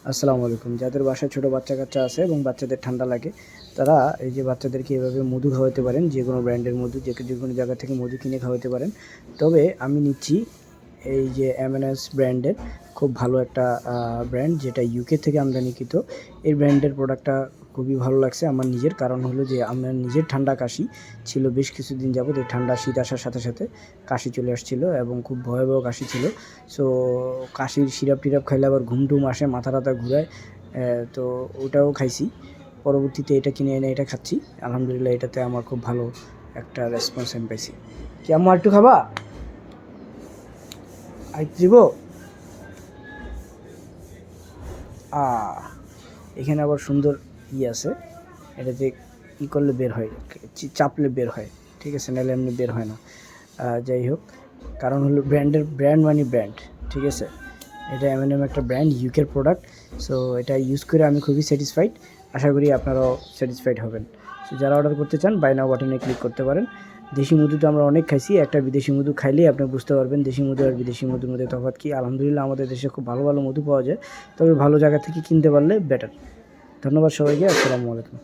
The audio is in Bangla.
আসসালামু আলাইকুম। যাদের বাসায় ছোট বাচ্চা-কাচ্চা আছে এবং বাচ্চাদের ঠান্ডা লাগে, তারা এই যে বাচ্চাদেরকে এভাবে মধু খাওয়াতে পারেন। যেকোনো ব্র্যান্ডের মধু, যেকোনো জায়গা থেকে মধু কিনে খাওয়াতে পারেন। তবে আমি নিচ্ছি এই যে M&S ব্র্যান্ডের খুব ভালো একটা ব্র্যান্ড, যেটা ইউকে থেকে আমদানিকৃত। এই ব্র্যান্ডের প্রোডাক্টটা খুবই ভালো লাগছে আমার নিজের। কারণ হলো যে আমার নিজের ঠান্ডা কাশি ছিল বেশ কিছুদিন যাবত। এই ঠান্ডা শীত আসার সাথে সাথে কাশি চলে আসছিল এবং খুব ভয়াবহ কাশি ছিল। সো কাশির সিরাপ-টিরাপ খাইলে আবার ঘুম-টুম আসে, মাথা-টাথা ঘুরায়। তো ওটাও খাইছি। পরবর্তীতে এটা কিনে এনে এটা খাচ্ছি। আলহামদুলিল্লাহ, এটাতে আমার খুব ভালো একটা রেসপন্স আমি পাইছি। কি আম্মু আরেকটু খাবা? আরেকটু দিবো? এখানে আবার সুন্দর আছে। এটাতে করলে বের হয়, চাপলে বের হয়। ঠিক আছে? নাহলে এমনি বের হয় না। যাই হোক, কারণ হলো ব্র্যান্ড মানে ব্র্যান্ড। ঠিক আছে? এটা M&M একটা ব্র্যান্ড, ইউকের প্রোডাক্ট। সো এটা ইউজ করে আমি খুবই স্যাটিসফাইড। আশা করি আপনারাও স্যাটিসফাইড হবেন। সো যারা অর্ডার করতে চান, বাই নাও বাটনে ক্লিক করতে পারেন। দেশি মধু তো আমরা অনেক খাইছি। একটা বিদেশি মধু খাইলেই আপনি বুঝতে পারবেন দেশি মধু আর বিদেশি মধুর মধ্যে তফাৎ কী। আলহামদুলিল্লাহ, আমাদের দেশে খুব ভালো ভালো মধু পাওয়া যায়। তবে ভালো জায়গা থেকে কিনতে পারলে বেটার। ধন্যবাদ সবাইকে। আসসালামু আলাইকুম।